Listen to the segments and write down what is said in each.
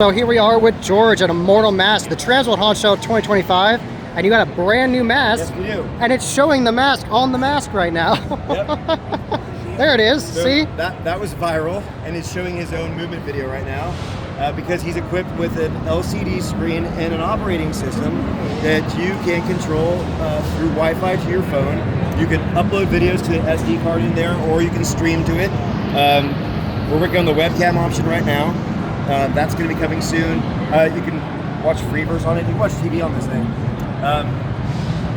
So here we are with George at Immortal Masks, the Transworld Haunt Show 2025, and you got a brand new mask. Yes, we do. And it's showing the mask on the mask right now. Yep. There it is. So see? That was viral, and it's showing his own movement video right now because he's equipped with an LCD screen and an operating system that you can control through Wi-Fi to your phone. You can upload videos to an SD card in there, or you can stream to it. We're working on the webcam option right now. That's going to be coming soon. You can watch Freeverse on it. You can watch TV on this thing.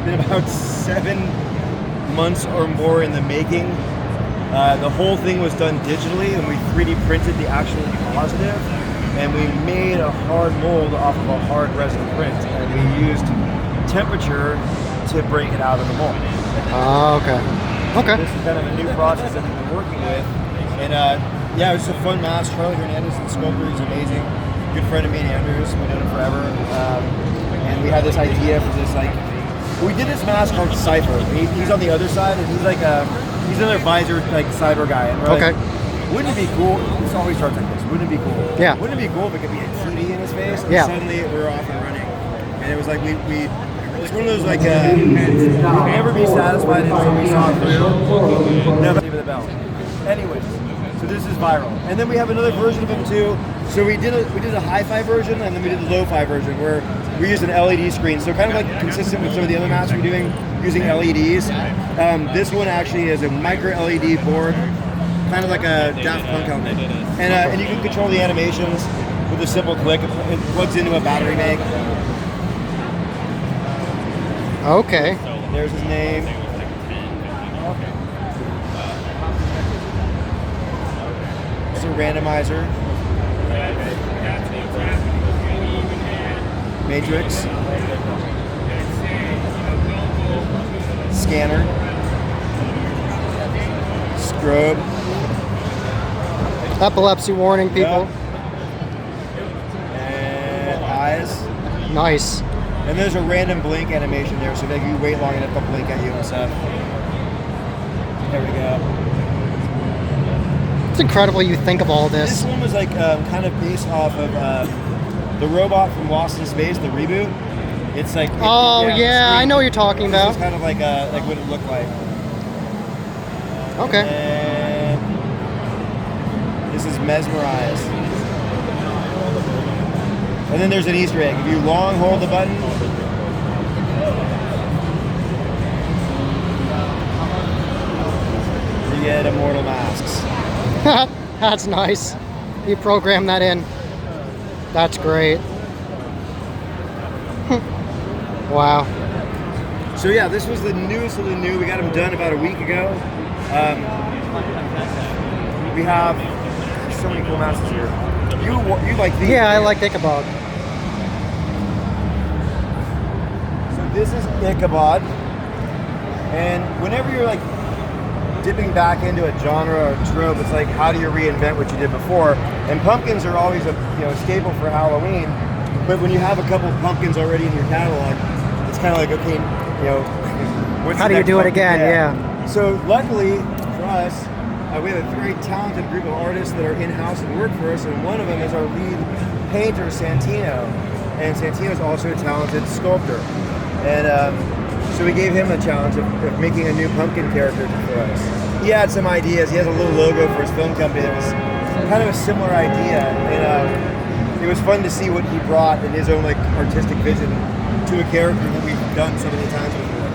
Been about 7 months or more in the making. The whole thing was done digitally, and we 3D printed the actual positive, and we made a hard mold off of a hard resin print, and we used temperature to break it out of the mold. Oh, okay. Okay. This is kind of a new process that we've been working with, and yeah, it was just a fun mask. Charlie Hernandez, the sculptor, he's amazing. Good friend of me and Andrews. We've known him forever. And we had this idea for this, like, we did this mask called Cypher. He's on the other side, and he's like he's another visor, like, cyber guy. And we're like, wouldn't it be cool? This always starts like this. Wouldn't it be cool? Yeah. Wouldn't it be cool if it could be a TV in his face? And yeah. Suddenly we're off and running. And it was like, it's one of those, like, we'd never be satisfied until we saw it through. Never leave the bell. Anyways. So this is viral, and then we have another version of him too. So we did a hi-fi version, and then we did the lo-fi version where we used an LED screen. So kind of like consistent with some of the other masks we're doing using LEDs. This one actually is a micro LED board, kind of like a Daft Punk helmet, and you can control the animations with a simple click. It plugs into a battery bank. Okay. There's his name. It's a randomizer. Matrix. Scanner. Strobe. Epilepsy warning, people. Yep. And eyes. Nice. And there's a random blink animation there, so that if you wait long enough, they'll blink at you and stuff. There we go. It's incredible you think of all this. This one was like kind of based off of the robot from Lost in Space, the reboot. It's like yeah, I know what you're talking about. This is kind of like what it looked like. Okay. And this is Mesmerize. And then there's an Easter egg. If you long hold the button, you get Immortal Masks. That's nice. You program that in. That's great. Wow. So yeah, this was the newest of the new. We got them done about a week ago. We have so many cool masks here. You like these? Yeah, I like Ichabod. So this is Ichabod, and whenever you're like dipping back into a genre or trope, it's like, how do you reinvent what you did before? And pumpkins are always a staple for Halloween, but when you have a couple of pumpkins already in your catalog, it's kind of like, okay, what's how do you do it again? Yeah. So luckily for us, we have a very talented group of artists that are in-house and work for us, and one of them is our lead painter, Santino, and Santino is also a talented sculptor, and so we gave him the challenge of making a new pumpkin character for us. He had some ideas. He has a little logo for his film company that was kind of a similar idea, and it was fun to see what he brought in his own like artistic vision to a character that we've done so many times before.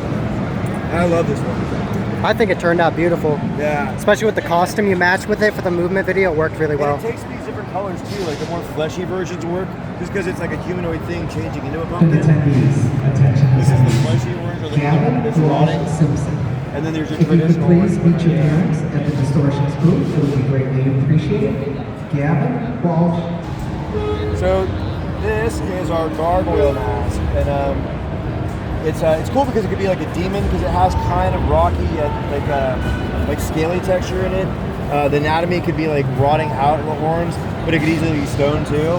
And I love this one. I think it turned out beautiful. Yeah. Especially with the costume you matched with it for the movement video, it worked really well. And it takes these different colors too, like the more fleshy versions work, just because it's like a humanoid thing changing into a pumpkin. This is the fleshy orange, or the one that's rotting. And then there's your traditional one. Please meet your parents at the Distortions booth. It would be greatly appreciated. Gavin Walsh. So this is our gargoyle mask, and it's cool because it could be like a demon because it has kind of rocky, like scaly texture in it. The anatomy could be like rotting out in the horns, but it could easily be stone too.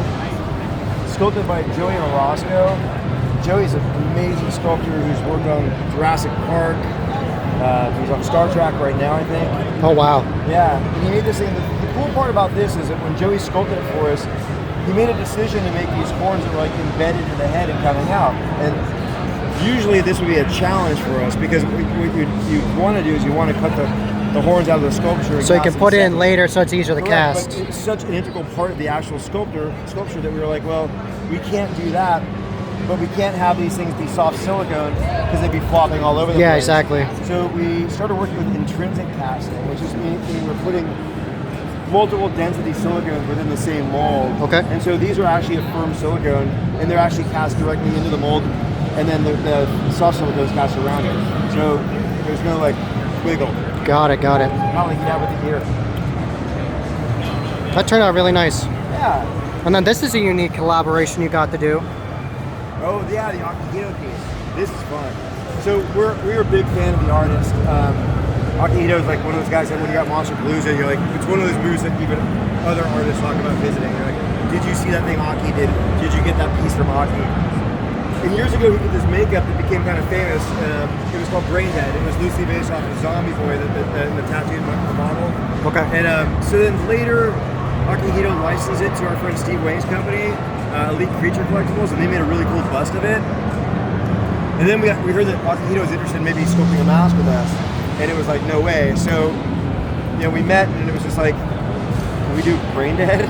Sculpted by Joey Orozco. Joey's an amazing sculptor who's worked on Jurassic Park. He's on Star Trek right now, I think. Oh, wow. Yeah, and he made this thing. The cool part about this is that when Joey sculpted it for us, he made a decision to make these horns that were like embedded in the head and coming out. And usually this would be a challenge for us because what you want to do is you want to cut the horns out of the sculpture. So you can put it in later so it's easier to cast. But it's such an integral part of the actual sculpture that we were like, well, we can't do that, but we can't have these things be soft silicone because they'd be flopping all over the place. Yeah, exactly. So we started working with intrinsic casting, which is meaning we're putting multiple density silicones within the same mold. Okay. And so these are actually a firm silicone, and they're actually cast directly into the mold, and then the soft silicone is cast around it. So there's no like wiggle. Got it. Not like you have with the gear. That turned out really nice. Yeah. And then this is a unique collaboration you got to do. Oh yeah, the Akihito piece. This is fun. So we're a big fan of the artist. Akihito is like one of those guys that when you got Monster Palooza, you're like, it's one of those movies that even other artists talk about visiting. They're like, did you see that thing Aki did? Did you get that piece from Aki? And years ago, he did this makeup that became kind of famous. It was called Braindead. It was loosely based off of Zombie Boy, the tattooed model. Okay. And so then later, Akihito licensed it to our friend Steve Wayne's company, Elite Creature Collectibles, and they made a really cool bust of it. And then we heard that Akihito was interested in maybe sculpting a mask with us, and it was like, no way. So, we met, and it was just like, can we do Braindead?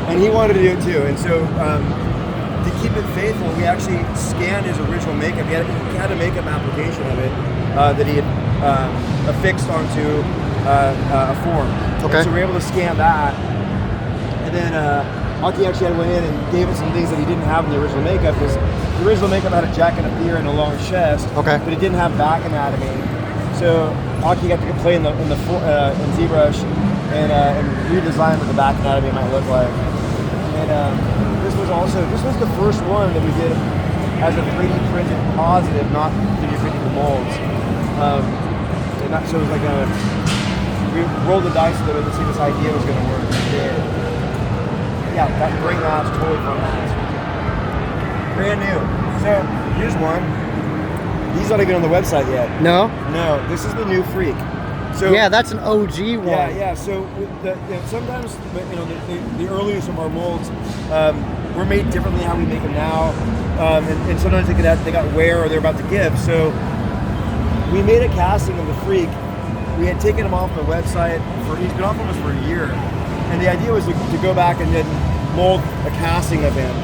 And he wanted to do it too. And so, to keep it faithful, we actually scanned his original makeup. He had a makeup application of it that he had affixed onto a form. Okay. And so we were able to scan that. And then Aki actually went in and gave it some things that he didn't have in the original makeup. Because the original makeup had a jacket up here and a long chest. Okay. But it didn't have back anatomy. So Aki got to play in ZBrush and redesign what the back anatomy might look like. And this was the first one that we did as a 3D printed positive, not 3D printed molds. So it was like we rolled the dice a little bit to see if this idea was going to work. It did. Yeah, that great mask, totally fun mask. Brand new. So here's one. These aren't even on the website yet. No? No, this is the new Freak. So yeah, that's an OG one. Yeah. So sometimes, the earliest of our molds were made differently than how we make them now, and sometimes they got wear or they're about to give. So we made a casting of the Freak. We had taken him off the website he's been off of us for a year, and the idea was to go back and then mold a casting of him.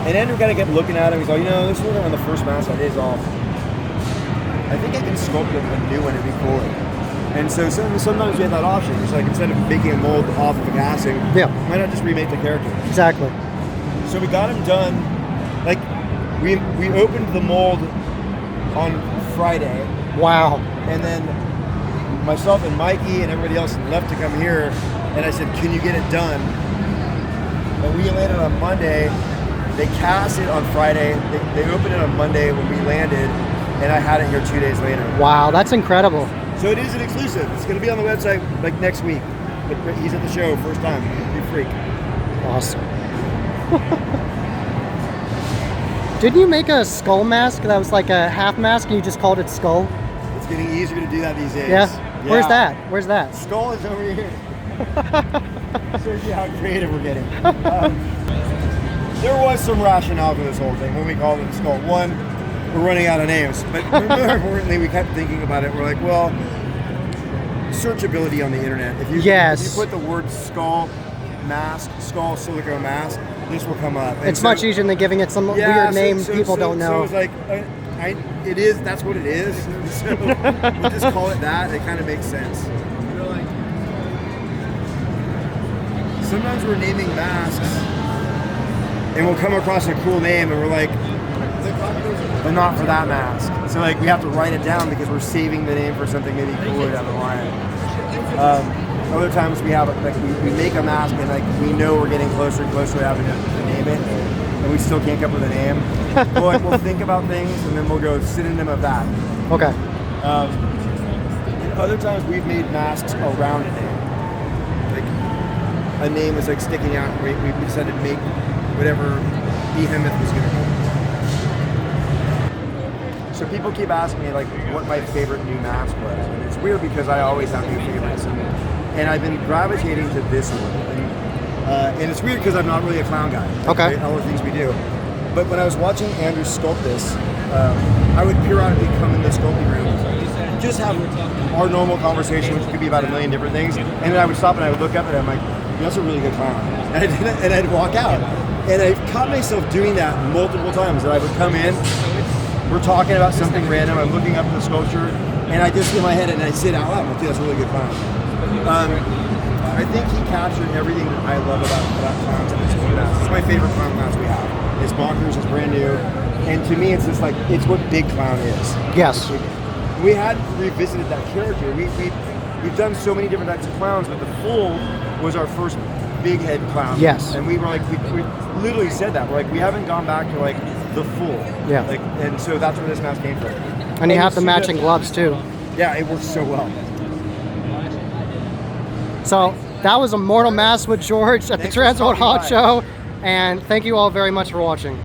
And Andrew kind of kept looking at him. He's like, this one on the first mask that is off. I think I can sculpt a new one. It'd be cooler. And so sometimes we have that option. It's like instead of making a mold off of a casting, why not just remake the character? Exactly. So we got him done. Like we opened the mold on Friday. Wow. And then myself and Mikey and everybody else left to come here. And I said, can you get it done? And we landed on Monday. They cast it on Friday. They opened it on Monday when we landed. And I had it here 2 days later. Wow, that's incredible. So it is an exclusive. It's going to be on the website like next week. But he's at the show first time. New Freak. Awesome. Didn't you make a skull mask that was like a half mask and you just called it skull? It's getting easier to do that these days. Yeah? Where's that? Skull is over here. Shows you how creative we're getting. There was some rationale for this whole thing when we called it skull. One, we're running out of names. But more importantly, we kept thinking about it. We're like, well, searchability on the internet. If you put the word skull silicone mask, this will come up. And it's much easier than giving it some weird name people don't know. So it's like, that's what it is. So we just call it that. It kind of makes sense. Sometimes we're naming masks and we'll come across a cool name and we're like, but not for that mask. So like we have to write it down because we're saving the name for something maybe cooler down the line. Other times we have we make a mask and like we know we're getting closer and closer to having to name it, and we still can't come up with a name. We'll think about things and then we'll go synonym of that. Okay. And other times we've made masks around a name. Like a name is like sticking out. We decided to make whatever behemoth was going to be. So people keep asking me like what my favorite new mask was, and it's weird because I always have new favorites, and I've been gravitating to this one. And And it's weird because I'm not really a clown guy. Okay. All the things we do. But when I was watching Andrew sculpt this, I would periodically come in the sculpting room, just have our normal conversation, which could be about a million different things, and then I would stop and I would look up and I'm like, that's a really good clown. And I'd walk out. And I caught myself doing that multiple times. That I would come in, we're talking about something random, I'm looking up at the sculpture, and I just in my head and I sit out loud, I'm like, dude, that's a really good clown. I think he captured everything that I love about clowns in this mask. It's my favorite clown mask we have. It's bonkers, it's brand new, and to me it's just like, it's what big clown is. Yes. We had revisited that character. We've done so many different types of clowns, but the Fool was our first big head clown. Yes. And we were like, we literally said that. We're like, we haven't gone back to like the Fool. Yeah. Like, and so that's where this mask came from. And you have the matching gloves too. Yeah, it works so well. So that was Immortal Masks with George at the Thanks for Transworld stopping Haunt by. Show. And thank you all very much for watching.